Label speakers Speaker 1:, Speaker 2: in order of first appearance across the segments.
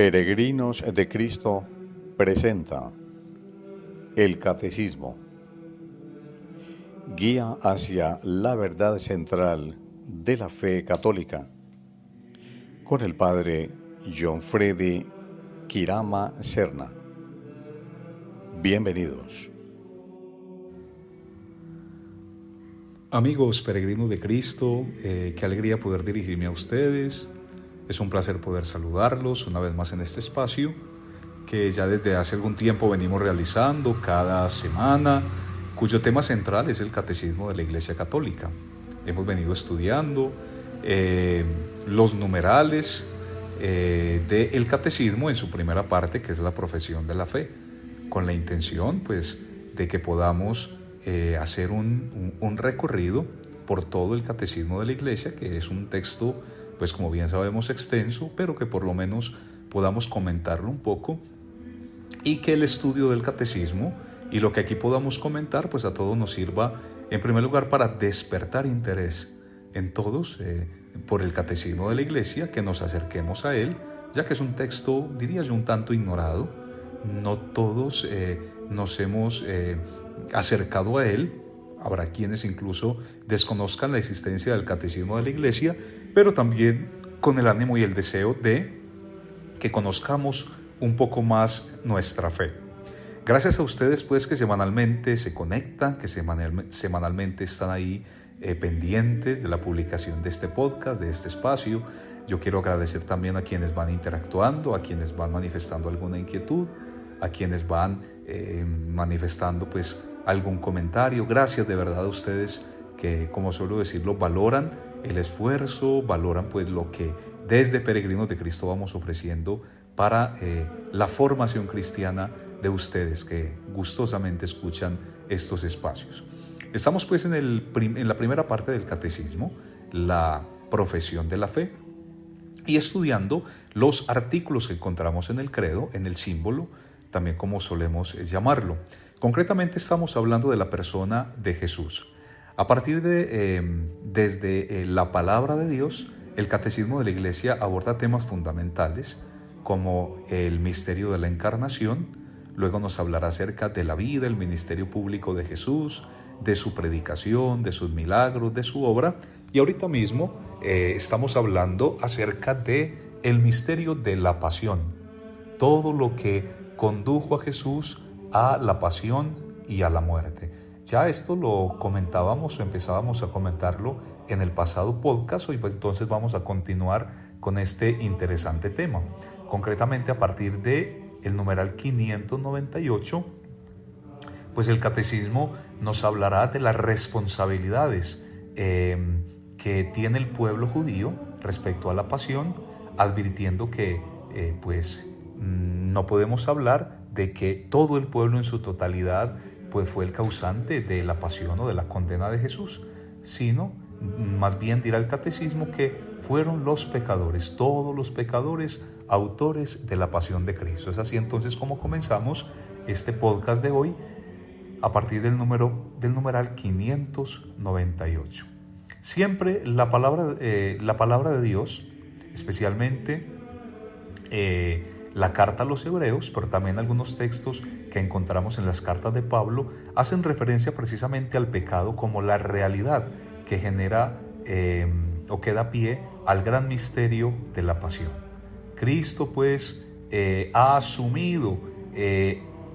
Speaker 1: Peregrinos de Cristo presenta el Catecismo, guía hacia la verdad central de la fe católica, con el Padre John Freddy Kirama Serna. Bienvenidos.
Speaker 2: Amigos peregrinos de Cristo, qué alegría poder dirigirme a ustedes. Es un placer poder saludarlos una vez más en este espacio que ya desde hace algún tiempo venimos realizando cada semana, cuyo tema central es el Catecismo de la Iglesia Católica. Hemos venido estudiando los numerales del Catecismo en su primera parte, que es la profesión de la fe, con la intención pues de que podamos hacer un recorrido por todo el Catecismo de la Iglesia, que es un texto, pues como bien sabemos, extenso, pero que por lo menos podamos comentarlo un poco y que el estudio del Catecismo y lo que aquí podamos comentar, pues a todos nos sirva, en primer lugar, para despertar interés en todos por el Catecismo de la Iglesia, que nos acerquemos a él, ya que es un texto, diría yo, un tanto ignorado. No todos nos hemos acercado a él. Habrá quienes incluso desconozcan la existencia del Catecismo de la Iglesia, pero también con el ánimo y el deseo de que conozcamos un poco más nuestra fe. Gracias a ustedes pues que semanalmente se conectan, que semanalmente están ahí pendientes de la publicación de este podcast, de este espacio. Yo quiero agradecer también a quienes van interactuando, a quienes van manifestando alguna inquietud, a quienes van manifestando pues algún comentario. Gracias de verdad a ustedes que, como suelo decirlo, valoran el esfuerzo, valoran pues lo que desde Peregrinos de Cristo vamos ofreciendo para la formación cristiana de ustedes que gustosamente escuchan estos espacios. Estamos pues en la primera parte del Catecismo, la profesión de la fe, y estudiando los artículos que encontramos en el credo, en el símbolo, también como solemos llamarlo. Concretamente estamos hablando de la persona de Jesús. A partir desde la palabra de Dios, el Catecismo de la Iglesia aborda temas fundamentales como el misterio de la encarnación. Luego nos hablará acerca de la vida, el ministerio público de Jesús, de su predicación, de sus milagros, de su obra. Y ahorita mismo estamos hablando acerca de el misterio de la pasión, todo lo que condujo a Jesús a la pasión y a la muerte. Ya esto lo comentábamos o empezábamos a comentarlo en el pasado podcast. Hoy pues entonces vamos a continuar con este interesante tema. Concretamente a partir de el numeral 598, pues el Catecismo nos hablará de las responsabilidades que tiene el pueblo judío respecto a la pasión, advirtiendo que no podemos hablar de que todo el pueblo en su totalidad pues fue el causante de la pasión o de la condena de Jesús, sino más bien dirá el Catecismo que fueron los pecadores, todos los pecadores autores de la pasión de Cristo. Es así entonces como comenzamos este podcast de hoy a partir del numeral 598. Siempre la palabra de Dios, especialmente la carta a los Hebreos, pero también algunos textos que encontramos en las cartas de Pablo, hacen referencia precisamente al pecado como la realidad que genera o que da pie al gran misterio de la pasión. Cristo pues ha asumido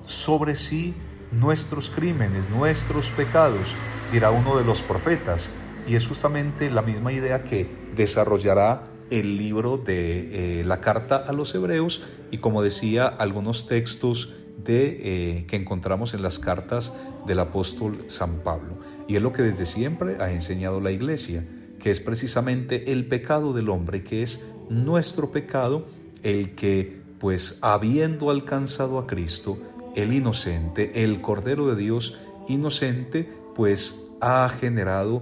Speaker 2: sobre sí nuestros crímenes, nuestros pecados, dirá uno de los profetas, y es justamente la misma idea que desarrollará el libro de la carta a los Hebreos y, como decía, algunos textos que encontramos en las cartas del apóstol San Pablo. Y es lo que desde siempre ha enseñado la Iglesia, que es precisamente el pecado del hombre, que es nuestro pecado, el que, pues, habiendo alcanzado a Cristo, el inocente, el Cordero de Dios inocente, pues ha generado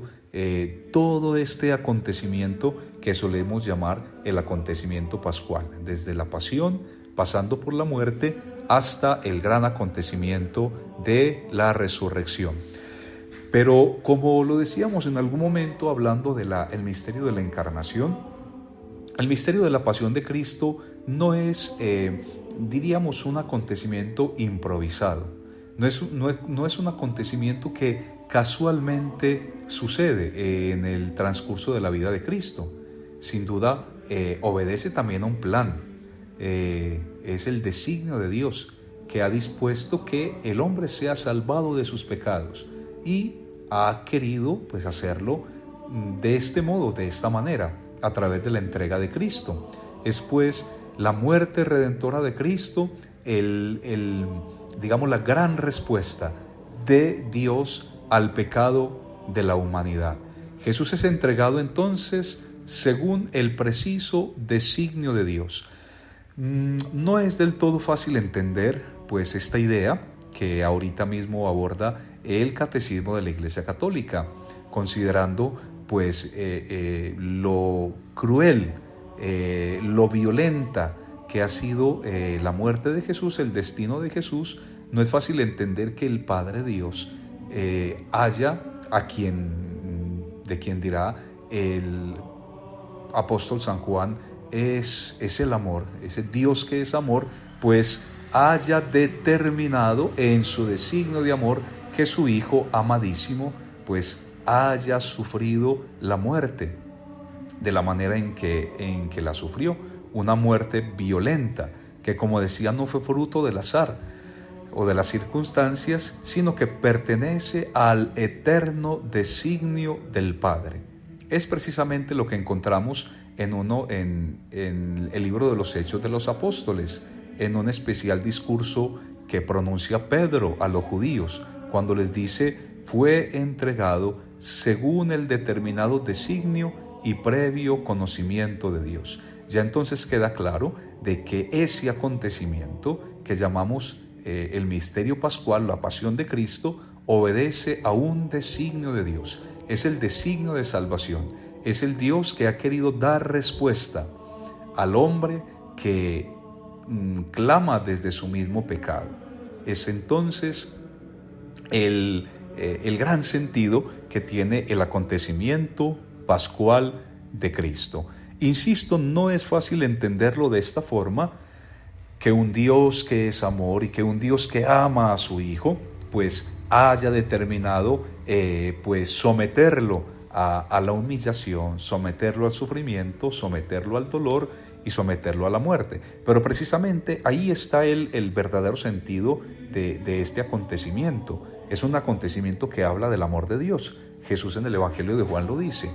Speaker 2: todo este acontecimiento que solemos llamar el acontecimiento pascual, desde la pasión, pasando por la muerte, hasta el gran acontecimiento de la resurrección. Pero como lo decíamos en algún momento hablando del misterio de la encarnación, El misterio de la pasión de Cristo no es, diríamos, un acontecimiento improvisado. No es un acontecimiento que casualmente sucede en el transcurso de la vida de Cristo. Sin duda, obedece también a un plan. Es el designio de Dios que ha dispuesto que el hombre sea salvado de sus pecados y ha querido pues hacerlo de este modo, de esta manera, a través de la entrega de Cristo. Es pues la muerte redentora de Cristo digamos, la gran respuesta de Dios al pecado de la humanidad. Jesús es entregado entonces según el preciso designio de Dios. No es del todo fácil entender pues esta idea que ahorita mismo aborda el Catecismo de la Iglesia Católica, considerando pues lo cruel, lo violenta que ha sido la muerte de Jesús, el destino de Jesús. No es fácil entender que el Padre Dios haya de quien dirá el apóstol San Juan, es el amor, ese Dios que es amor, pues haya determinado en su designio de amor que su Hijo amadísimo pues haya sufrido la muerte de la manera en que la sufrió, una muerte violenta, que como decía no fue fruto del azar o de las circunstancias, sino que pertenece al eterno designio del Padre. Es precisamente lo que encontramos en el libro de los Hechos de los Apóstoles, en un especial discurso que pronuncia Pedro a los judíos, cuando les dice: fue entregado según el determinado designio y previo conocimiento de Dios. Ya entonces queda claro de que ese acontecimiento que llamamos el misterio pascual, la pasión de Cristo, obedece a un designio de Dios. Es el designio de salvación. Es el Dios que ha querido dar respuesta al hombre que clama desde su mismo pecado. Es entonces el gran sentido que tiene el acontecimiento pascual de Cristo. Insisto, no es fácil entenderlo de esta forma, que un Dios que es amor y que un Dios que ama a su Hijo, pues haya determinado pues someterlo a la humillación, someterlo al sufrimiento, someterlo al dolor y someterlo a la muerte. Pero precisamente ahí está el verdadero sentido de este acontecimiento. Es un acontecimiento que habla del amor de Dios. Jesús en el Evangelio de Juan lo dice: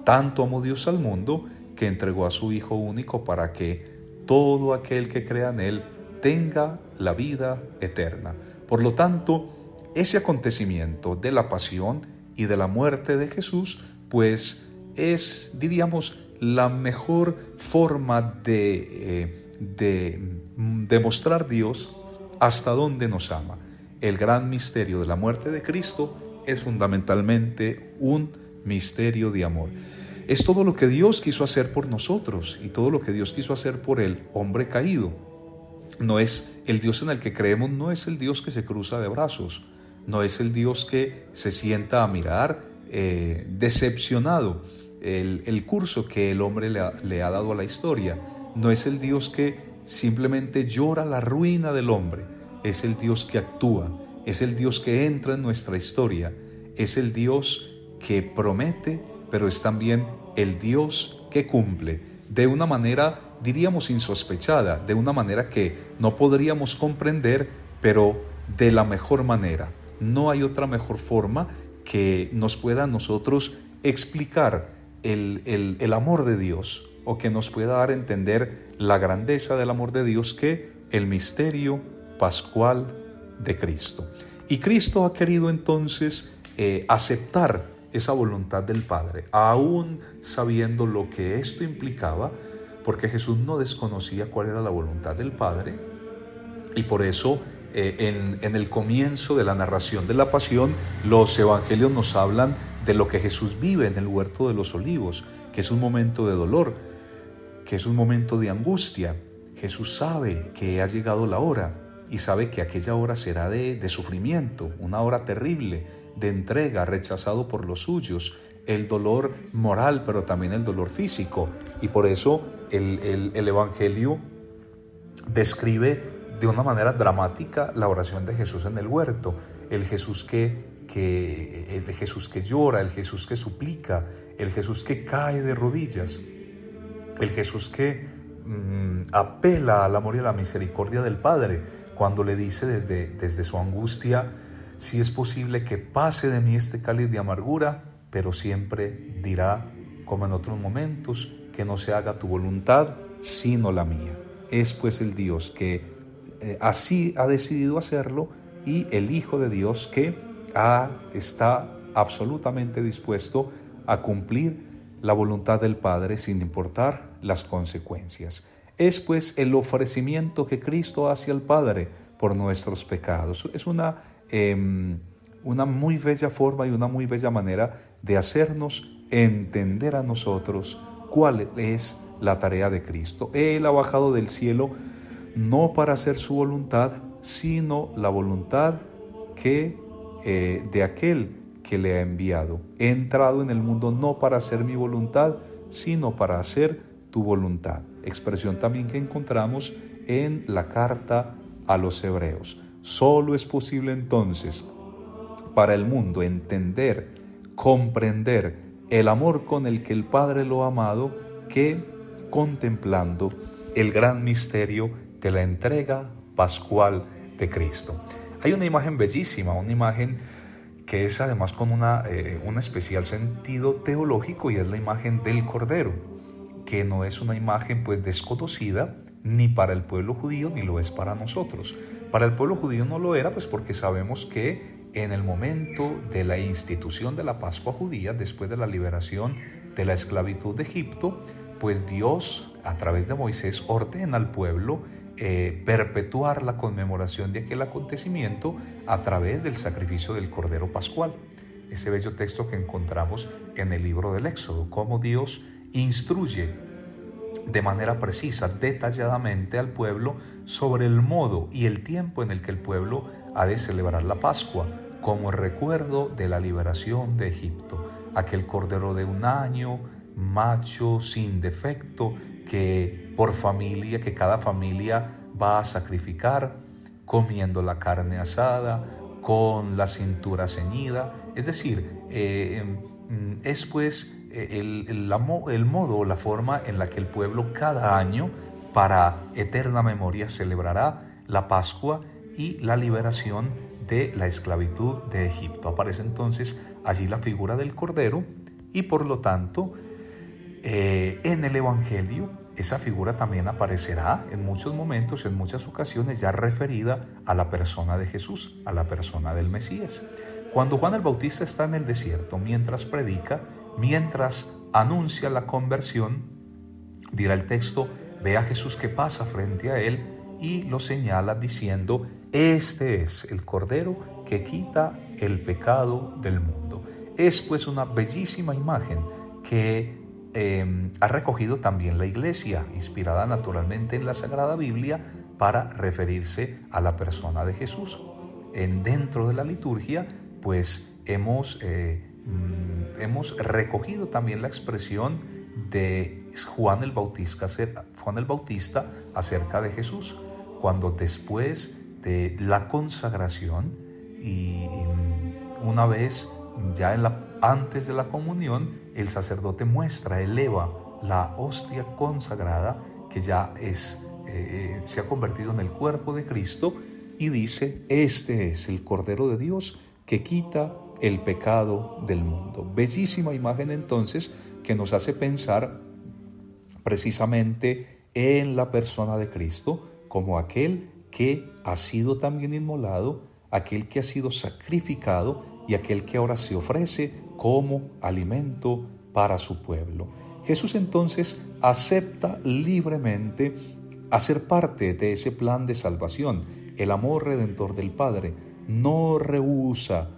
Speaker 2: tanto amó Dios al mundo que entregó a su Hijo único para que todo aquel que crea en Él tenga la vida eterna. Por lo tanto, ese acontecimiento de la pasión y de la muerte de Jesús, pues es, diríamos, la mejor forma de demostrar Dios hasta dónde nos ama. El gran misterio de la muerte de Cristo es fundamentalmente un misterio de amor. Es todo lo que Dios quiso hacer por nosotros y todo lo que Dios quiso hacer por el hombre caído. No es el Dios en el que creemos, no es el Dios que se cruza de brazos, no es el Dios que se sienta a mirar decepcionado el curso que el hombre le ha dado a la historia. No es el Dios que simplemente llora la ruina del hombre, es el Dios que actúa, es el Dios que entra en nuestra historia, es el Dios que promete, pero es también el Dios que cumple de una manera, diríamos, insospechada, de una manera que no podríamos comprender, pero de la mejor manera. No hay otra mejor forma que nos pueda a nosotros explicar el amor de Dios, o que nos pueda dar a entender la grandeza del amor de Dios, que el misterio pascual de Cristo. Y Cristo ha querido entonces aceptar esa voluntad del Padre, aún sabiendo lo que esto implicaba, porque Jesús no desconocía cuál era la voluntad del Padre, y por eso en el comienzo de la narración de la pasión, los evangelios nos hablan de lo que Jesús vive en el huerto de los olivos, que es un momento de dolor, que es un momento de angustia. Jesús sabe que ha llegado la hora y sabe que aquella hora será de sufrimiento, una hora terrible, de entrega, rechazado por los suyos, el dolor moral, pero también el dolor físico. Y por eso el Evangelio describe de una manera dramática la oración de Jesús en el huerto, el Jesús que llora, el Jesús que suplica, el Jesús que cae de rodillas, el Jesús que apela al amor y a la misericordia del Padre cuando le dice desde su angustia: si es posible que pase de mí este cáliz de amargura, pero siempre dirá, como en otros momentos, que no se haga tu voluntad sino la mía. Es pues el Dios que así ha decidido hacerlo, y el Hijo de Dios que está absolutamente dispuesto a cumplir la voluntad del Padre sin importar las consecuencias. Es pues el ofrecimiento que Cristo hace al Padre por nuestros pecados. Es una muy bella forma y una muy bella manera de hacernos entender a nosotros cuál es la tarea de Cristo. Él ha bajado del cielo no para hacer su voluntad, sino la voluntad de aquel que le ha enviado. He entrado en el mundo no para hacer mi voluntad, sino para hacer tu voluntad. Expresión también que encontramos en la carta a los Hebreos. Solo es posible entonces para el mundo entender, comprender el amor con el que el Padre lo ha amado, que contemplando el gran misterio de la entrega pascual de Cristo. Hay una imagen bellísima, una imagen que es además con un especial sentido teológico, y es la imagen del Cordero, que no es una imagen pues desconocida ni para el pueblo judío ni lo es para nosotros. Para el pueblo judío no lo era, pues porque sabemos que en el momento de la institución de la Pascua judía, después de la liberación de la esclavitud de Egipto, pues Dios a través de Moisés ordena al pueblo perpetuar la conmemoración de aquel acontecimiento a través del sacrificio del Cordero Pascual. Ese bello texto que encontramos en el libro del Éxodo, cómo Dios instruye de manera precisa, detalladamente al pueblo sobre el modo y el tiempo en el que el pueblo ha de celebrar la Pascua, como el recuerdo de la liberación de Egipto. Aquel cordero de 1 año, macho, sin defecto, que cada familia va a sacrificar, comiendo la carne asada, con la cintura ceñida. Es decir, es pues el modo o la forma en la que el pueblo cada año, para eterna memoria, celebrará la Pascua y la liberación de la esclavitud de Egipto. Aparece entonces allí la figura del Cordero, y por lo tanto en el Evangelio esa figura también aparecerá en muchos momentos, en muchas ocasiones, ya referida a la persona de Jesús, a la persona del Mesías. Cuando Juan el Bautista está en el desierto, mientras predica, mientras anuncia la conversión, dirá el texto: ve a Jesús que pasa frente a él, y lo señala diciendo: este es el Cordero que quita el pecado del mundo. Es pues una bellísima imagen que ha recogido también la Iglesia, inspirada naturalmente en la Sagrada Biblia, para referirse a la persona de Jesús. Dentro de la liturgia, pues hemos recogido también la expresión de Juan el Bautista acerca de Jesús, cuando después de la consagración y una vez ya antes de la comunión, el sacerdote eleva la hostia consagrada, que ya se ha convertido en el cuerpo de Cristo, y dice: este es el Cordero de Dios que quita el pecado del mundo. Bellísima imagen entonces, que nos hace pensar precisamente en la persona de Cristo como aquel que ha sido también inmolado, aquel que ha sido sacrificado y aquel que ahora se ofrece como alimento para su pueblo. Jesús entonces acepta libremente hacer parte de ese plan de salvación. El amor redentor del Padre no rehúsa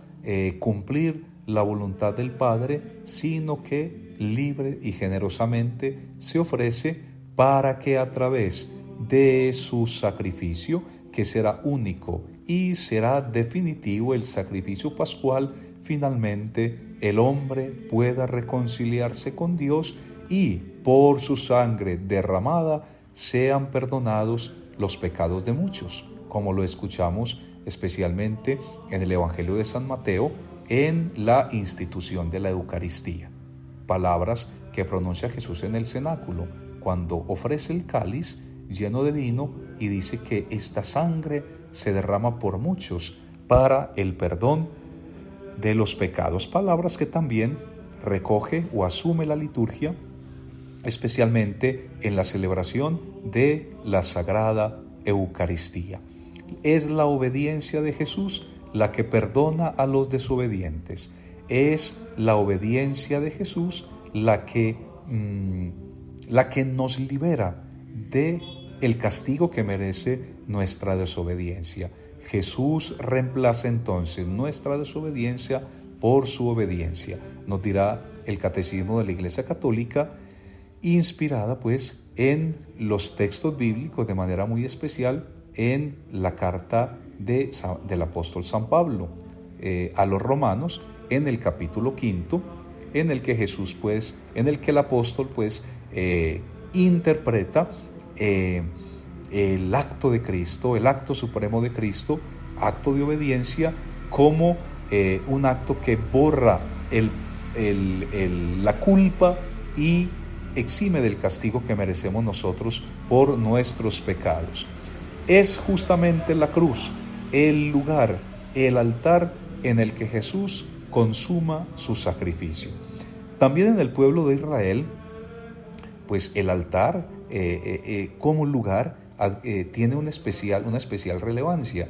Speaker 2: cumplir la voluntad del Padre, sino que libre y generosamente se ofrece para que a través de su sacrificio, que será único y será definitivo, el sacrificio pascual, finalmente el hombre pueda reconciliarse con Dios y por su sangre derramada sean perdonados los pecados de muchos, como lo escuchamos especialmente en el Evangelio de San Mateo, en la institución de la Eucaristía. Palabras que pronuncia Jesús en el cenáculo, cuando ofrece el cáliz lleno de vino y dice que esta sangre se derrama por muchos para el perdón de los pecados. Palabras que también recoge o asume la liturgia, especialmente en la celebración de la Sagrada Eucaristía. Es la obediencia de Jesús la que perdona a los desobedientes. Es la obediencia de Jesús la que nos libera de el castigo que merece nuestra desobediencia. Jesús reemplaza entonces nuestra desobediencia por su obediencia. Nos dirá el Catecismo de la Iglesia Católica, inspirada pues en los textos bíblicos, de manera muy especial en la carta del apóstol San Pablo a los romanos, en el capítulo 5, en el que Jesús pues, en el que el apóstol pues interpreta el acto de Cristo, el acto supremo de Cristo, acto de obediencia, como un acto que borra la culpa y exime del castigo que merecemos nosotros por nuestros pecados. Es justamente la cruz el lugar, el altar en el que Jesús consuma su sacrificio. También en el pueblo de Israel, pues el altar como lugar tiene una especial relevancia.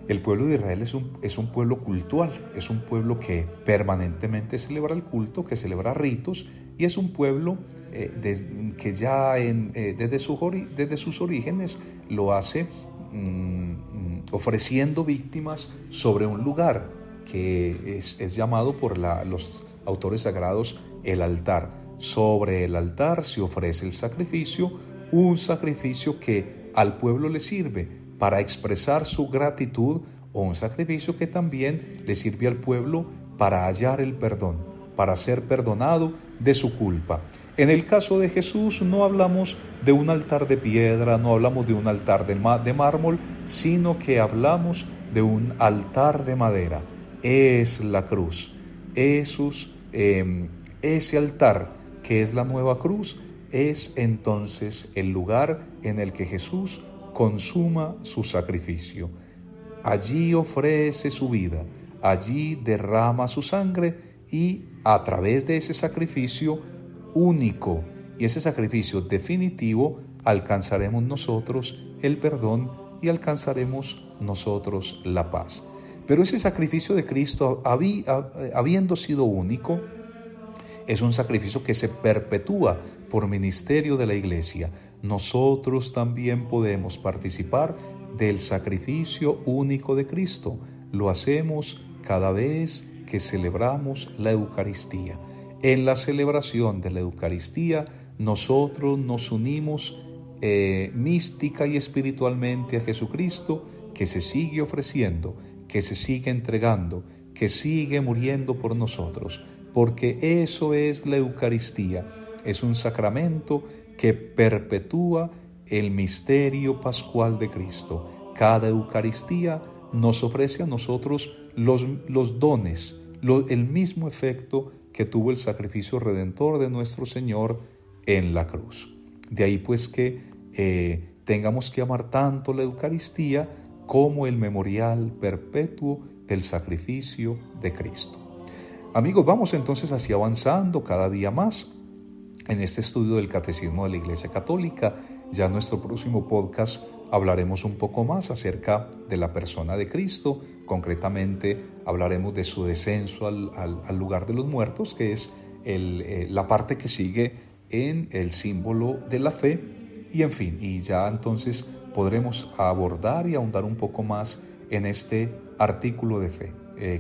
Speaker 2: El pueblo de Israel es un pueblo cultural, es un pueblo que permanentemente celebra el culto, que celebra ritos, y es un pueblo que ya desde sus orígenes lo hace ofreciendo víctimas sobre un lugar que es llamado por los autores sagrados el altar. Sobre el altar se ofrece el sacrificio, un sacrificio que al pueblo le sirve para expresar su gratitud, o un sacrificio que también le sirve al pueblo para hallar el perdón, para ser perdonado de su culpa. En el caso de Jesús no hablamos de un altar de piedra, no hablamos de un altar de mármol, sino que hablamos de un altar de madera. Es la cruz. Ese altar que es la nueva cruz es entonces el lugar en el que Jesús consuma su sacrificio. Allí ofrece su vida, allí derrama su sangre y a través de ese sacrificio único y ese sacrificio definitivo alcanzaremos nosotros el perdón y alcanzaremos nosotros la paz. Pero ese sacrificio de Cristo, habiendo sido único, es un sacrificio que se perpetúa por ministerio de la Iglesia. Nosotros también podemos participar del sacrificio único de Cristo. Lo hacemos cada vez que celebramos la Eucaristía. En la celebración de la Eucaristía, nosotros nos unimos mística y espiritualmente a Jesucristo, que se sigue ofreciendo, que se sigue entregando, que sigue muriendo por nosotros, porque eso es la Eucaristía. Es un sacramento que perpetúa el misterio pascual de Cristo. Cada Eucaristía nos ofrece a nosotros los dones, el mismo efecto que tuvo el sacrificio redentor de nuestro Señor en la cruz. De ahí pues que tengamos que amar tanto la Eucaristía como el memorial perpetuo del sacrificio de Cristo. Amigos, vamos entonces así avanzando cada día más en este estudio del Catecismo de la Iglesia Católica. Ya en nuestro próximo podcast hablaremos un poco más acerca de la persona de Cristo. Concretamente hablaremos de su descenso al lugar de los muertos, que es la parte que sigue en el símbolo de la fe. Y en fin, y ya entonces podremos abordar y ahondar un poco más en este artículo de fe,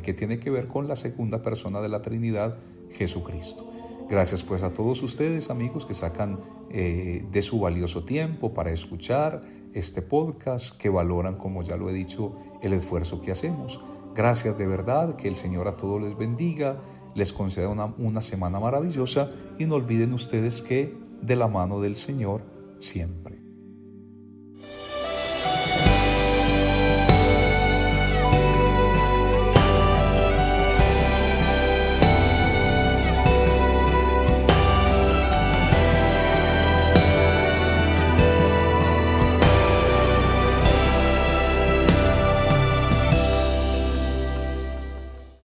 Speaker 2: que tiene que ver con la segunda persona de la Trinidad, Jesucristo. Gracias pues a todos ustedes, amigos, que sacan de su valioso tiempo para escuchar este podcast, que valoran, como ya lo he dicho, el esfuerzo que hacemos. Gracias de verdad, que el Señor a todos les bendiga, les conceda una semana maravillosa y no olviden ustedes que de la mano del Señor siempre.